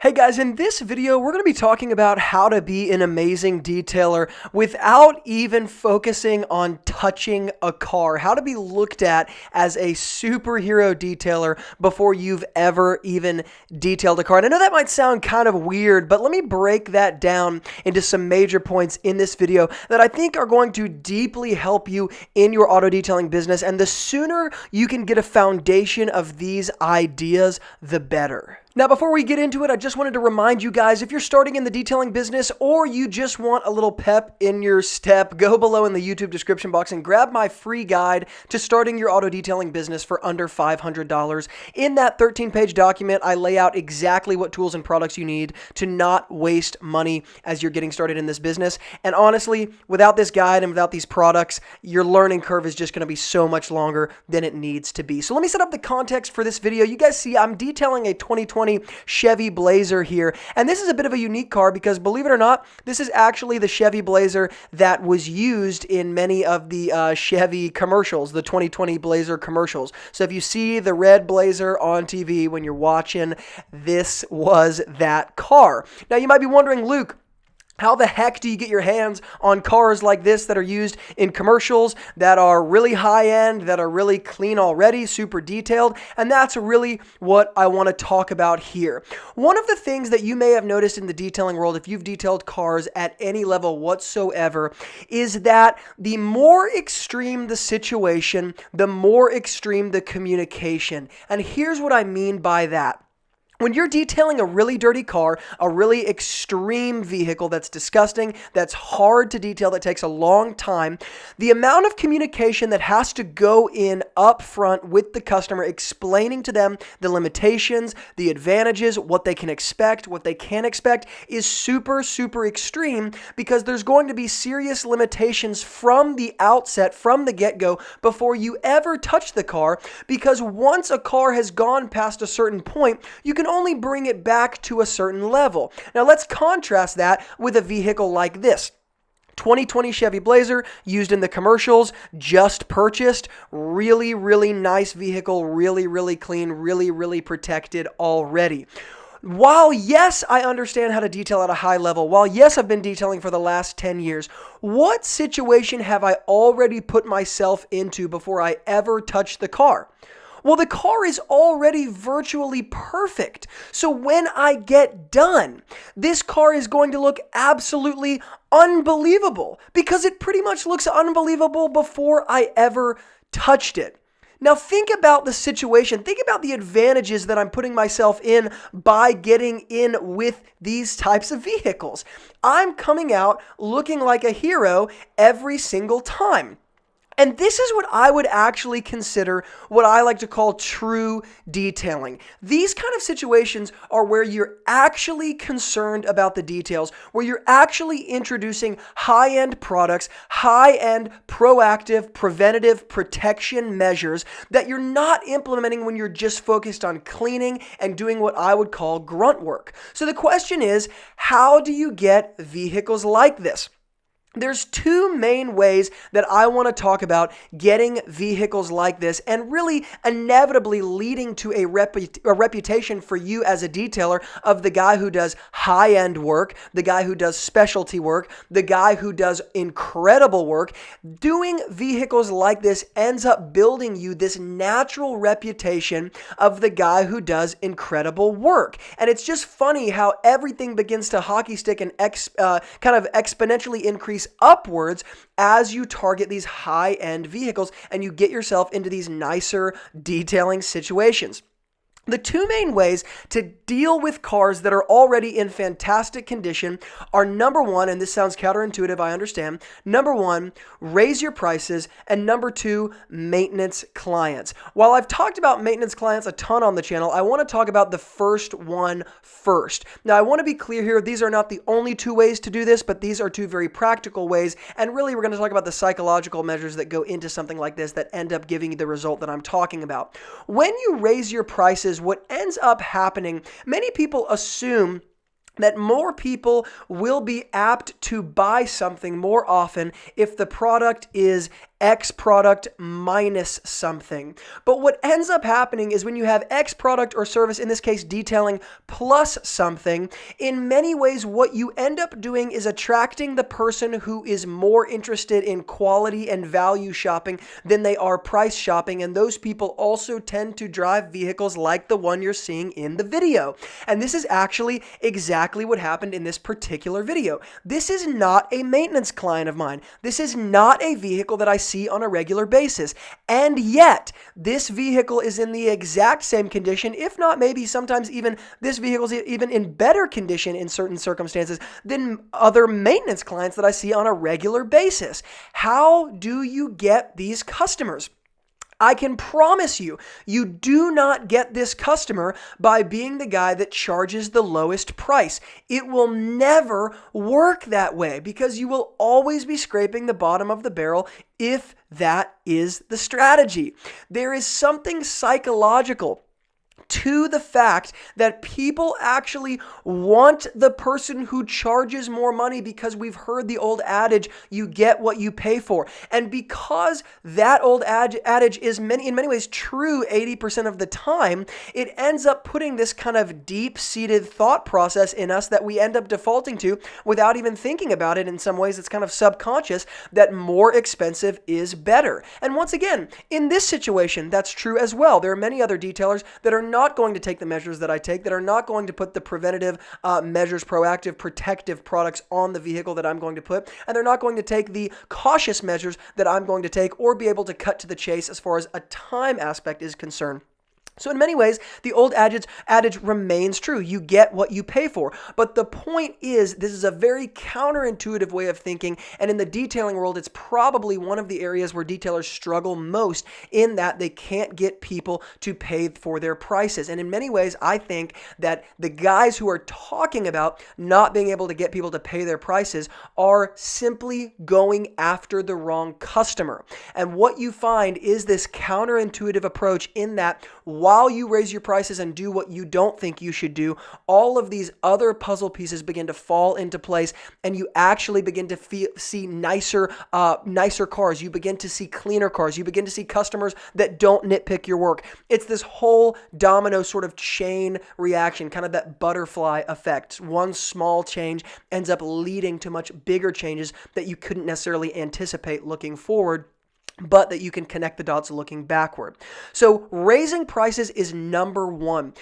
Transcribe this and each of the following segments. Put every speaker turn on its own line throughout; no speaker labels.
Hey guys, in this video, we're going to be talking about how to be an amazing detailer without even focusing on touching a car. How to be looked at as a superhero detailer before you've ever even detailed a car. And I know that might sound kind of weird, but let me break that down into some major points in this video that I think are going to deeply help you in your auto detailing business. And the sooner you can get a foundation of these ideas, the better. Now, before we get into it, I just wanted to remind you guys, if you're starting in the detailing business or you just want a little pep in your step, go below in the YouTube description box and grab my free guide to starting your auto detailing business for under $500. In that 13-page document, I lay out exactly what tools and products you need to not waste money as you're getting started in this business. And honestly, without this guide and without these products, your learning curve is just going to be so much longer than it needs to be. So let me set up the context for this video. You guys see I'm detailing a 2020 Chevy Blazer here. And this is a bit of a unique car because, believe it or not, this is actually the Chevy Blazer that was used in many of the Chevy commercials, the 2020 Blazer commercials. So if you see the red Blazer on TV when you're watching, this was that car. Now you might be wondering, Luke, how the heck do you get your hands on cars like this that are used in commercials, that are really high-end, that are really clean already, super detailed? And that's really what I want to talk about here. One of the things that you may have noticed in the detailing world, if you've detailed cars at any level whatsoever, is that the more extreme the situation, the more extreme the communication. And here's what I mean by that. When you're detailing a really dirty car, a really extreme vehicle that's disgusting, that's hard to detail, that takes a long time, the amount of communication that has to go in up front with the customer, explaining to them the limitations, the advantages, what they can expect, what they can't expect, is super, super extreme because there's going to be serious limitations from the outset, from the get-go, before you ever touch the car, because once a car has gone past a certain point, you can only bring it back to a certain level. Now let's contrast that with a vehicle like this. 2020 Chevy Blazer, used in the commercials, just purchased, really, really nice vehicle, really, really clean, really, really protected already. While yes, I understand how to detail at a high level, while yes, I've been detailing for the last 10 years, what situation have I already put myself into before I ever touch the car? Well, the car is already virtually perfect. So when I get done, this car is going to look absolutely unbelievable because it pretty much looks unbelievable before I ever touched it. Now think about the situation. Think about the advantages that I'm putting myself in by getting in with these types of vehicles. I'm coming out looking like a hero every single time. And this is what I would actually consider what I like to call true detailing. These kind of situations are where you're actually concerned about the details, where you're actually introducing high-end products, high-end proactive, preventative protection measures that you're not implementing when you're just focused on cleaning and doing what I would call grunt work. So the question is, how do you get vehicles like this? There's two main ways that I want to talk about getting vehicles like this and really inevitably leading to a reputation for you as a detailer of the guy who does high-end work, the guy who does specialty work, the guy who does incredible work. Doing vehicles like this ends up building you this natural reputation of the guy who does incredible work. And it's just funny how everything begins to hockey stick and kind of exponentially increase upwards as you target these high-end vehicles and you get yourself into these nicer detailing situations. The two main ways to deal with cars that are already in fantastic condition are, number one, and this sounds counterintuitive, I understand, number one, raise your prices, and number two, maintenance clients. While I've talked about maintenance clients a ton on the channel, I want to talk about the first one first. Now, I want to be clear here, these are not the only two ways to do this, but these are two very practical ways, and really we're going to talk about the psychological measures that go into something like this that end up giving you the result that I'm talking about. When you raise your prices, what ends up happening, many people assume that more people will be apt to buy something more often if the product is X product minus something. But what ends up happening is when you have X product or service, in this case detailing, plus something, in many ways what you end up doing is attracting the person who is more interested in quality and value shopping than they are price shopping, and those people also tend to drive vehicles like the one you're seeing in the video. And this is actually exactly what happened in this particular video. This is not a maintenance client of mine. This is not a vehicle that I see on a regular basis. And yet, this vehicle is in the exact same condition, if not maybe sometimes even this vehicle is even in better condition in certain circumstances than other maintenance clients that I see on a regular basis. How do you get these customers? I can promise you, you do not get this customer by being the guy that charges the lowest price. It will never work that way because you will always be scraping the bottom of the barrel if that is the strategy. There is something psychological to the fact that people actually want the person who charges more money because we've heard the old adage, you get what you pay for. And because that old adage is in many ways true 80% of the time, it ends up putting this kind of deep-seated thought process in us that we end up defaulting to without even thinking about it. In some ways, it's kind of subconscious that more expensive is better. And once again, in this situation, that's true as well. There are many other detailers that are not going to take the measures that I take, that are not going to put the preventative measures, proactive, protective products on the vehicle that I'm going to put, and they're not going to take the cautious measures that I'm going to take or be able to cut to the chase as far as a time aspect is concerned. So in many ways, the old adage remains true. You get what you pay for. But the point is, this is a very counterintuitive way of thinking. And in the detailing world, it's probably one of the areas where detailers struggle most in that they can't get people to pay for their prices. And in many ways, I think that the guys who are talking about not being able to get people to pay their prices are simply going after the wrong customer. And what you find is this counterintuitive approach in that while you raise your prices and do what you don't think you should do, all of these other puzzle pieces begin to fall into place, and you actually begin to see nicer cars. You begin to see cleaner cars. You begin to see customers that don't nitpick your work. It's this whole domino sort of chain reaction, kind of that butterfly effect. One small change ends up leading to much bigger changes that you couldn't necessarily anticipate looking forward, but that you can connect the dots looking backward. So raising prices is number one.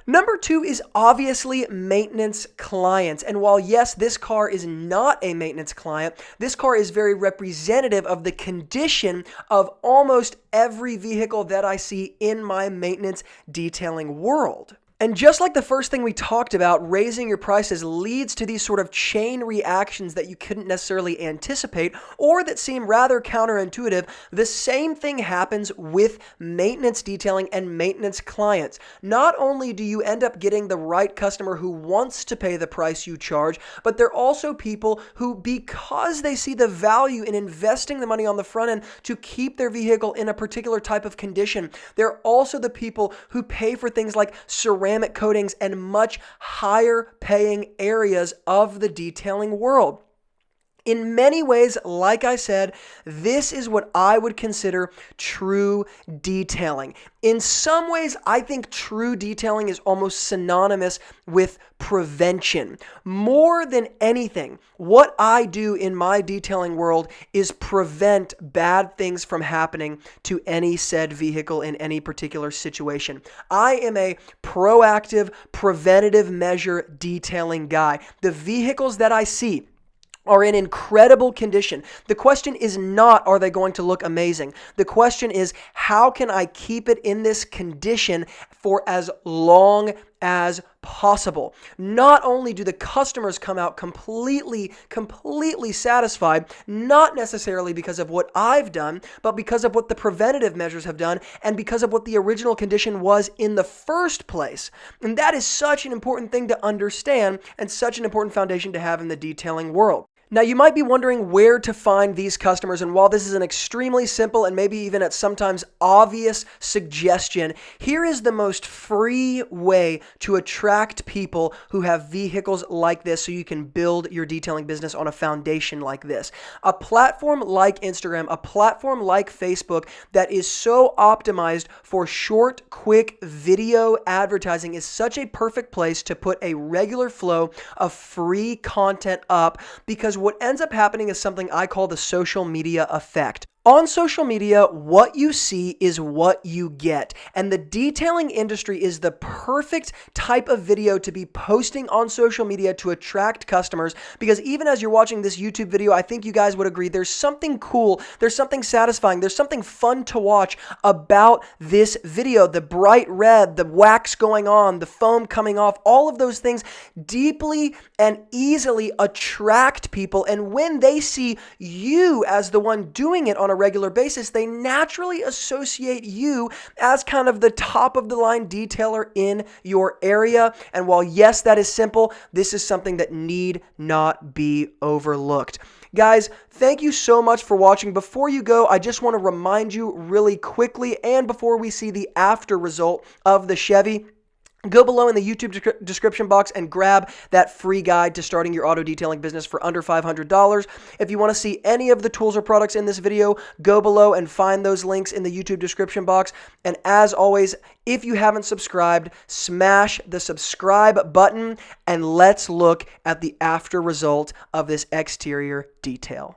Number two is obviously maintenance clients. And while yes, this car is not a maintenance client, this car is very representative of the condition of almost every vehicle that I see in my maintenance detailing world. And just like the first thing we talked about, raising your prices leads to these sort of chain reactions that you couldn't necessarily anticipate or that seem rather counterintuitive. The same thing happens with maintenance detailing and maintenance clients. Not only do you end up getting the right customer who wants to pay the price you charge, but they're also people who, because they see the value in investing the money on the front end to keep their vehicle in a particular type of condition, they're also the people who pay for things like ceramic coatings and much higher paying areas of the detailing world. In many ways, like I said, this is what I would consider true detailing. In some ways, I think true detailing is almost synonymous with prevention. More than anything, what I do in my detailing world is prevent bad things from happening to any said vehicle in any particular situation. I am a proactive, preventative measure detailing guy. The vehicles that I see are in incredible condition. The question is not, are they going to look amazing? The question is, how can I keep it in this condition for as long as possible? Not only do the customers come out completely satisfied, not necessarily because of what I've done, but because of what the preventative measures have done and because of what the original condition was in the first place. And that is such an important thing to understand and such an important foundation to have in the detailing world. Now, you might be wondering where to find these customers, and while this is an extremely simple and maybe even at sometimes obvious suggestion, here is the most free way to attract people who have vehicles like this so you can build your detailing business on a foundation like this. A platform like Instagram, a platform like Facebook that is so optimized for short, quick video advertising is such a perfect place to put a regular flow of free content up, because what ends up happening is something I call the social media effect. On social media, what you see is what you get. And the detailing industry is the perfect type of video to be posting on social media to attract customers, because even as you're watching this YouTube video, I think you guys would agree there's something cool, there's something satisfying, there's something fun to watch about this video. The bright red, the wax going on, the foam coming off, all of those things deeply and easily attract people. And when they see you as the one doing it on a regular basis, they naturally associate you as kind of the top of the line detailer in your area. And while yes, that is simple, this is something that need not be overlooked. Guys, thank you so much for watching. Before you go, I just want to remind you really quickly, and before we see the after result of the Chevy, go below in the YouTube description box and grab that free guide to starting your auto detailing business for under $500. If you want to see any of the tools or products in this video, go below and find those links in the YouTube description box. And as always, if you haven't subscribed, smash the subscribe button, and let's look at the after result of this exterior detail.